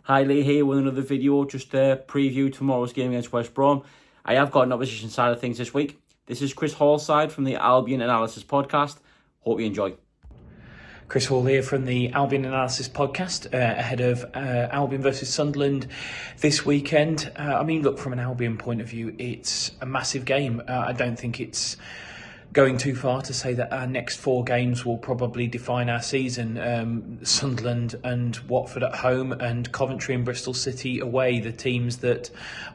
Hi, Lee here with another video, just to preview tomorrow's game against West Brom. I have got an opposition side of things this week. This is Chris Hall's side from the Albion Analysis podcast. Hope you enjoy. Chris Hall here from the Albion Analysis podcast, ahead of Albion versus Sunderland this weekend. Look, from an Albion point of view, it's a massive game. I don't think it's going too far to say that our next four games will probably define our season. Sunderland and Watford at home, and Coventry and Bristol City away, the teams that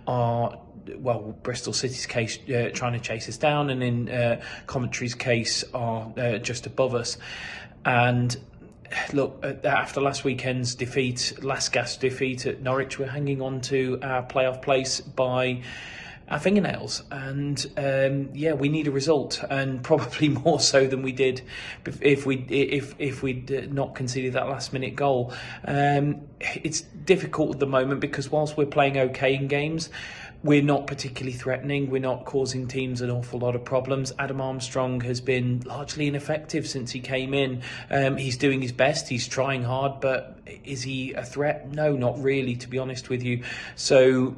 are, well, Bristol City's case trying to chase us down, and in Coventry's case are just above us. And look, after last weekend's last gasp defeat at Norwich, we're hanging on to our playoff place by our fingernails, and we need a result, and probably more so than we did if we'd not conceded that last minute goal. It's difficult at the moment because whilst we're playing okay in games, we're not particularly threatening. We're not causing teams an awful lot of problems. Adam Armstrong has been largely ineffective since he came in. He's doing his best. He's trying hard, but is he a threat? No, not really, to be honest with you. So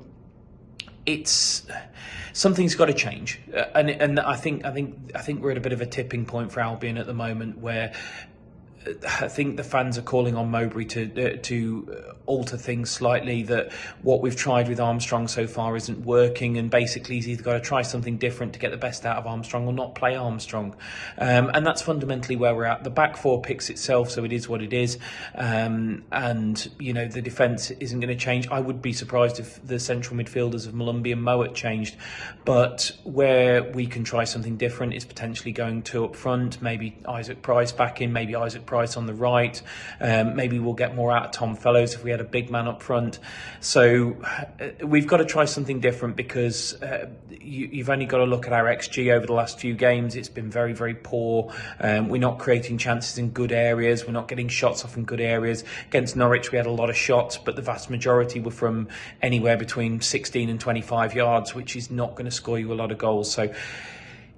something's got to change, and I think we're at a bit of a tipping point for Albion at the moment, where I think the fans are calling on Mowbray to alter things slightly, that what we've tried with Armstrong so far isn't working, and basically he's either got to try something different to get the best out of Armstrong or not play Armstrong. And that's fundamentally where we're at. The back four picks itself, so it is what it is. And, the defence isn't going to change. I would be surprised if the central midfielders of Malumbi and Mowat changed. But where we can try something different is potentially going two up front, maybe Isaac Price back in, maybe Isaac Price on the right. Maybe we'll get more out of Tom Fellows if we had a big man up front. So we've got to try something different, because you've only got to look at our XG over the last few games. It's been very, very poor. We're not creating chances in good areas. We're not getting shots off in good areas. Against Norwich, we had a lot of shots, but the vast majority were from anywhere between 16 and 25 yards, which is not going to score you a lot of goals. So,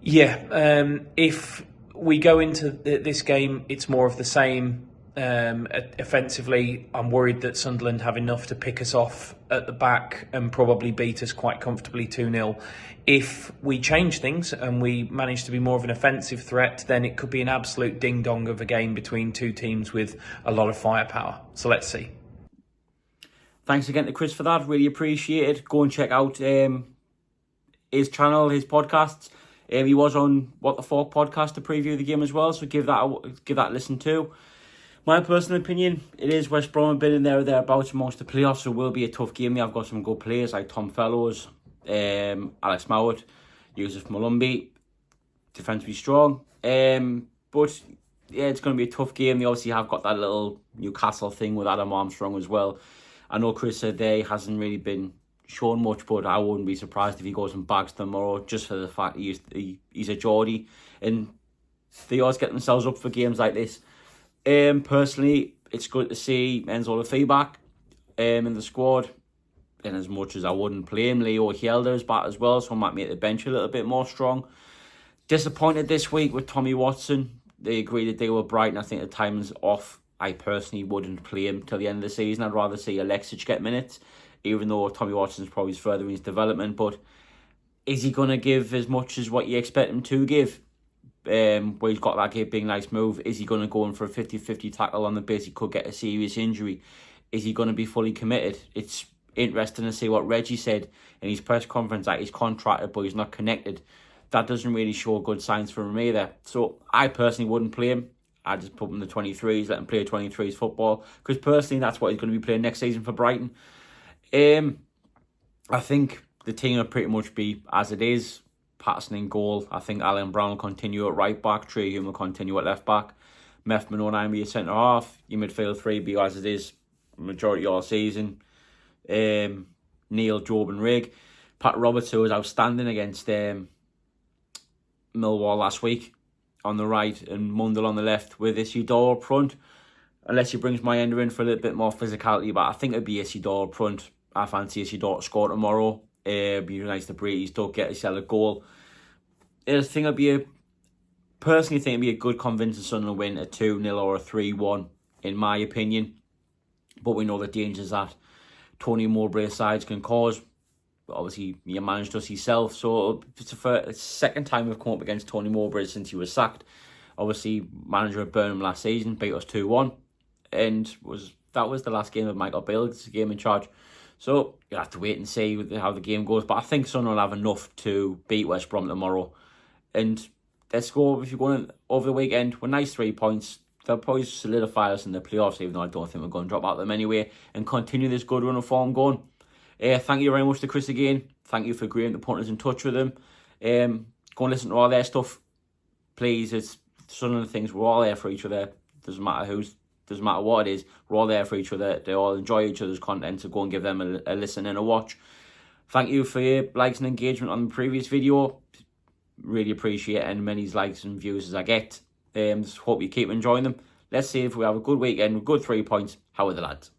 if we go into this game, it's more of the same. Offensively, I'm worried that Sunderland have enough to pick us off at the back and probably beat us quite comfortably 2-0. If we change things and we manage to be more of an offensive threat, then it could be an absolute ding-dong of a game between two teams with a lot of firepower. So let's see. Thanks again to Chris for that. Really appreciate it. Go and check out his channel, his podcasts. He was on What the Fork podcast to preview the game as well, so give that a listen too. My personal opinion, it is West Brom have been in there or thereabouts amongst the playoffs, so it will be a tough game. They've got some good players like Tom Fellows, Alex Mowat, Yusuf Malumbi, defensively strong. But yeah, it's going to be a tough game. They obviously have got that little Newcastle thing with Adam Armstrong as well. I know Chris said he hasn't really been shown much, but I wouldn't be surprised if he goes and bags tomorrow, just for the fact he's a Geordie, and they always get themselves up for games like this. Personally, it's good to see Enzo Lefebvre in the squad, and as much as I wouldn't play him, Leo Hjelde is back as well, so I might make the bench a little bit more strong. Disappointed this week with Tommy Watson. They agreed that they were Brighton. I think the timing's off. I personally wouldn't play him till the end of the season. I'd rather see Alexic get minutes, even though Tommy Watson's probably further in his development. But is he going to give as much as what you expect him to give? Where he's got that big nice move. Is he going to go in for a 50-50 tackle on the base? He could get a serious injury. Is he going to be fully committed? It's interesting to see what Reggie said in his press conference, that he's contracted but he's not connected. That doesn't really show good signs for him either. So I personally wouldn't play him. I'd just put him in the 23s, let him play 23s football, because personally that's what he's going to be playing next season for Brighton. I think the team will pretty much be as it is. Patterson in goal. I think Alan Brown will continue at right back. Trey Hume will continue at left back. Meth Manone will be a centre half. Your midfield three be as it is majority all season. Neil, Job and Rigg. Pat Roberts, who was outstanding against Millwall last week, on the right, and Mundell on the left, with Isidore up front. Unless he brings my ender in for a little bit more physicality, but I think it'd be Isidore up front. I fancy Isidore to score tomorrow. It'd be nice to breathe. He's don't get a goal. I think personally think it'd be a good convincing Sunderland win, a 2-0 or a 3-1, in my opinion. But we know the dangers that Tony Mowbray's sides can cause. Obviously, you managed us yourself, so it's the second time we've come up against Tony Mowbray since he was sacked. Obviously, manager of Burnham last season beat us 2-1, and that was the last game of Michael Bailey's game in charge. So you'll have to wait and see how the game goes. But I think Sunderland will have enough to beat West Brom tomorrow. And let's go, if you're going over the weekend, with nice 3 points, they'll probably solidify us in the playoffs, even though I don't think we're going to drop out them anyway, and continue this good run of form going. Thank you very much to Chris again. Thank you for agreeing to putting us in touch with him. Go and listen to all their stuff. Please, it's Sunderland things. We're all there for each other. Doesn't matter what it is. We're all there for each other. They all enjoy each other's content, so go and give them a listen and a watch. Thank you for your likes and engagement on the previous video. Really appreciate as many likes and views as I get. Just hope you keep enjoying them. Let's see if we have a good weekend with good 3 points. How are the lads?